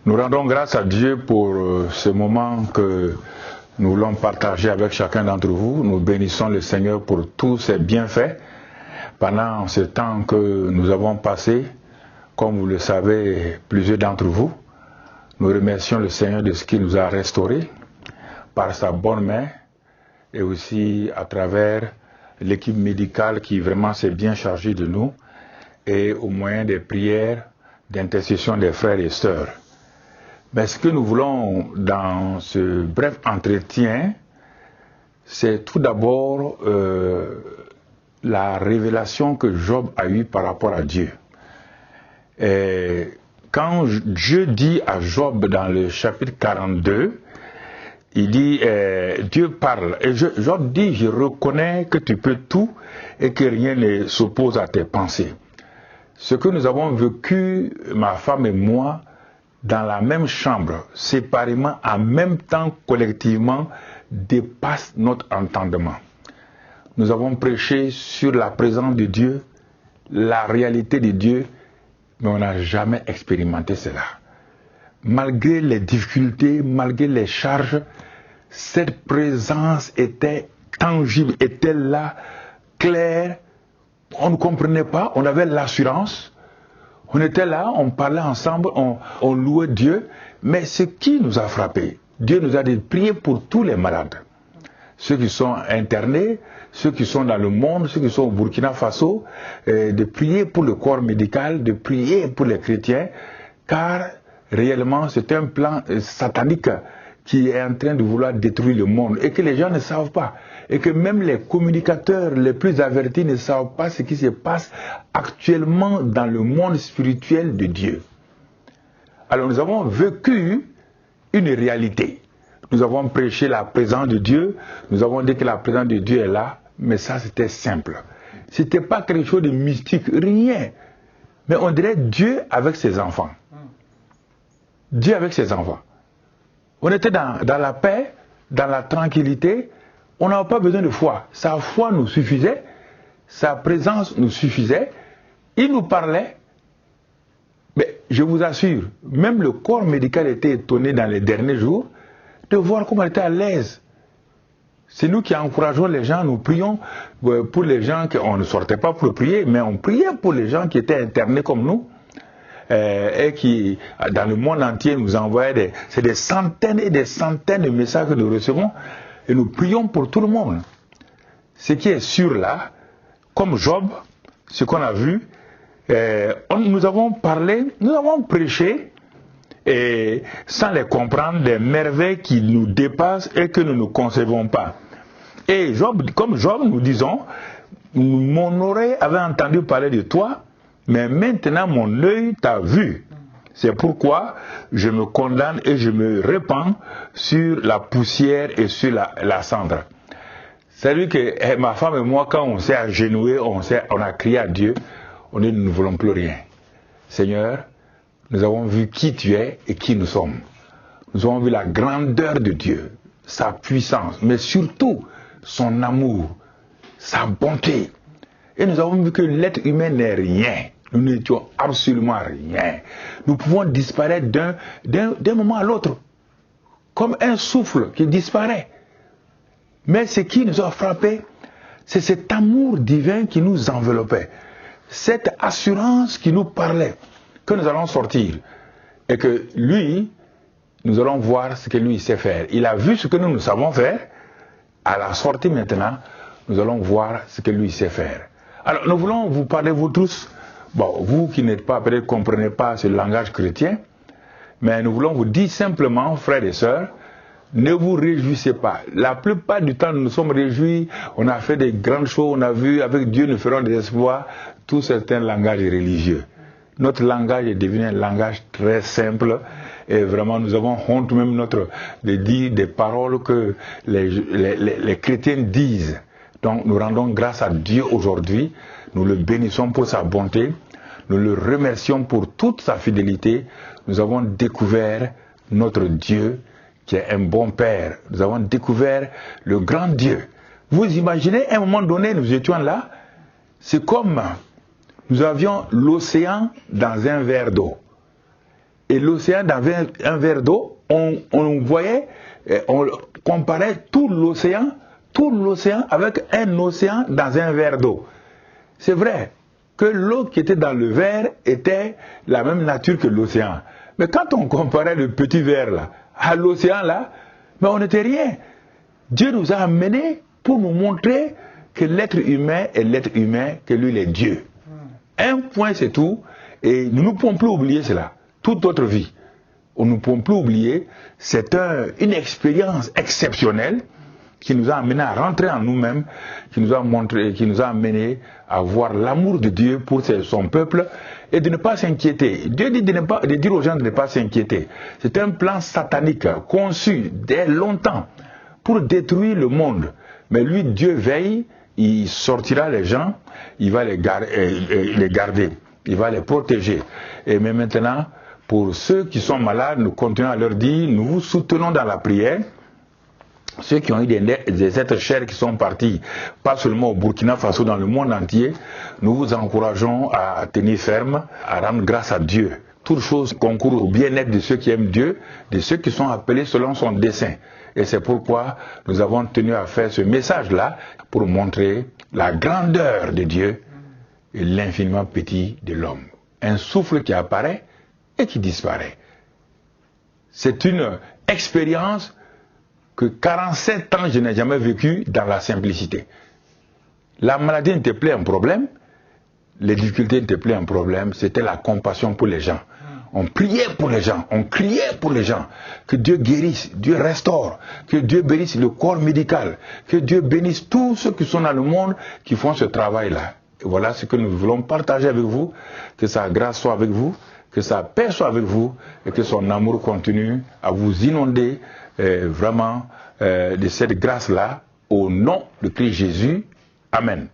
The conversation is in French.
Nous rendons grâce à Dieu pour ce moment que nous voulons partager avec chacun d'entre vous. Nous bénissons le Seigneur pour tous ses bienfaits pendant ce temps que nous avons passé. Comme vous le savez, plusieurs d'entre vous, nous remercions le Seigneur de ce qu'il nous a restaurés par sa bonne main et aussi à travers l'équipe médicale qui vraiment s'est bien chargée de nous et au moyen des prières d'intercession des frères et sœurs. Mais ce que nous voulons dans ce bref entretien, c'est tout d'abord la révélation que Job a eue par rapport à Dieu. Et quand Dieu dit à Job dans le chapitre 42, il dit, Dieu parle, et Job dit, je reconnais que tu peux tout et que rien ne s'oppose à tes pensées. Ce que nous avons vécu, ma femme et moi, dans la même chambre, séparément, en même temps, collectivement, dépasse notre entendement. Nous avons prêché sur la présence de Dieu, la réalité de Dieu, mais on n'a jamais expérimenté cela. Malgré les difficultés, malgré les charges, cette présence était tangible, était là, claire. On ne comprenait pas, on avait l'assurance. On était là, on parlait ensemble, on louait Dieu. Mais ce qui nous a frappé, Dieu nous a dit de prier pour tous les malades. Ceux qui sont internés, ceux qui sont dans le monde, ceux qui sont au Burkina Faso, de prier pour le corps médical, de prier pour les chrétiens, car réellement c'est un plan satanique qui est en train de vouloir détruire le monde et que les gens ne savent pas. Et que même les communicateurs les plus avertis ne savent pas ce qui se passe actuellement dans le monde spirituel de Dieu. Alors nous avons vécu une réalité. Nous avons prêché la présence de Dieu, nous avons dit que la présence de Dieu est là, mais ça c'était simple. C'était pas quelque chose de mystique, rien. Mais on dirait Dieu avec ses enfants. Dieu avec ses enfants. On était dans la paix, dans la tranquillité, on n'avait pas besoin de foi. Sa foi nous suffisait, sa présence nous suffisait, il nous parlait. Mais je vous assure, même le corps médical était étonné dans les derniers jours de voir comment il était à l'aise. C'est nous qui encourageons les gens, nous prions pour les gens, on ne sortait pas pour prier, mais on priait pour les gens qui étaient internés comme nous, et qui, dans le monde entier, nous envoyaient c'est des centaines et des centaines de messages que nous recevons, et nous prions pour tout le monde. Ce qui est sûr là, comme Job, ce qu'on a vu, nous avons parlé, nous avons prêché, et sans les comprendre, des merveilles qui nous dépassent et que nous ne concevons pas. Et Job, comme Job, nous disons, mon oreille avait entendu parler de toi, mais maintenant mon œil t'a vu. C'est pourquoi je me condamne et je me répands sur la poussière et sur la cendre. C'est-à-dire que ma femme et moi, quand on s'est agenouillé, on a crié à Dieu, on dit nous ne voulons plus rien. Seigneur, nous avons vu qui tu es et qui nous sommes. Nous avons vu la grandeur de Dieu, sa puissance, mais surtout son amour, sa bonté. Et nous avons vu que l'être humain n'est rien. Nous n'étions absolument rien. Nous pouvons disparaître d'un moment à l'autre, comme un souffle qui disparaît. Mais ce qui nous a frappé, c'est cet amour divin qui nous enveloppait, cette assurance qui nous parlait, que nous allons sortir. Et que lui, nous allons voir ce que lui sait faire. Il a vu ce que nous savons faire. À la sortie maintenant, nous allons voir ce que lui sait faire. Alors nous voulons vous parler, vous tous, bon, vous qui n'êtes pas, peut-être comprenez pas ce langage chrétien, mais nous voulons vous dire simplement, frères et sœurs, ne vous réjouissez pas. La plupart du temps, nous nous sommes réjouis, on a fait des grandes choses, on a vu, avec Dieu, nous ferons des espoirs, tout certains langages religieux. Notre langage est devenu un langage très simple et vraiment nous avons honte même de dire des paroles que les chrétiens disent. Donc nous rendons grâce à Dieu aujourd'hui, nous le bénissons pour sa bonté, nous le remercions pour toute sa fidélité. Nous avons découvert notre Dieu qui est un bon Père. Nous avons découvert le grand Dieu. Vous imaginez, à un moment donné, nous étions là, c'est comme nous avions l'océan dans un verre d'eau. et l'océan dans un verre d'eau, on voyait, on comparait tout l'océan avec un océan dans un verre d'eau. C'est vrai que l'eau qui était dans le verre était la même nature que l'océan. Mais quand on comparait le petit verre là à l'océan là, mais on n'était rien. Dieu nous a amenés pour nous montrer que l'être humain est l'être humain, que lui il est Dieu. Un point c'est tout, et nous ne pouvons plus oublier cela, toute notre vie. Nous ne pouvons plus oublier, c'est une expérience exceptionnelle qui nous a amené à rentrer en nous-mêmes, qui nous a montré, qui nous a amené à voir l'amour de Dieu pour son peuple et de ne pas s'inquiéter. Dieu dit de dire aux gens de ne pas s'inquiéter. C'est un plan satanique conçu dès longtemps pour détruire le monde. Mais lui, Dieu veille, il sortira les gens, il va les garder, il va les protéger. Et mais maintenant, pour ceux qui sont malades, nous continuons à leur dire, nous vous soutenons dans la prière. Ceux qui ont eu des êtres chers qui sont partis, pas seulement au Burkina Faso, dans le monde entier, nous vous encourageons à tenir ferme, à rendre grâce à Dieu. Toutes choses concourent au bien-être de ceux qui aiment Dieu, de ceux qui sont appelés selon son dessein. Et c'est pourquoi nous avons tenu à faire ce message-là pour montrer la grandeur de Dieu et l'infiniment petit de l'homme. Un souffle qui apparaît et qui disparaît. C'est une expérience que 47 ans je n'ai jamais vécu dans la simplicité. La maladie n'était plus un problème, les difficultés n'étaient plus un problème, c'était la compassion pour les gens. On priait pour les gens, on criait pour les gens, que Dieu guérisse, Dieu restaure, que Dieu bénisse le corps médical, que Dieu bénisse tous ceux qui sont dans le monde qui font ce travail-là. Et voilà ce que nous voulons partager avec vous, que sa grâce soit avec vous, que sa paix soit avec vous et que son amour continue à vous inonder vraiment de cette grâce-là, au nom de Christ Jésus. Amen.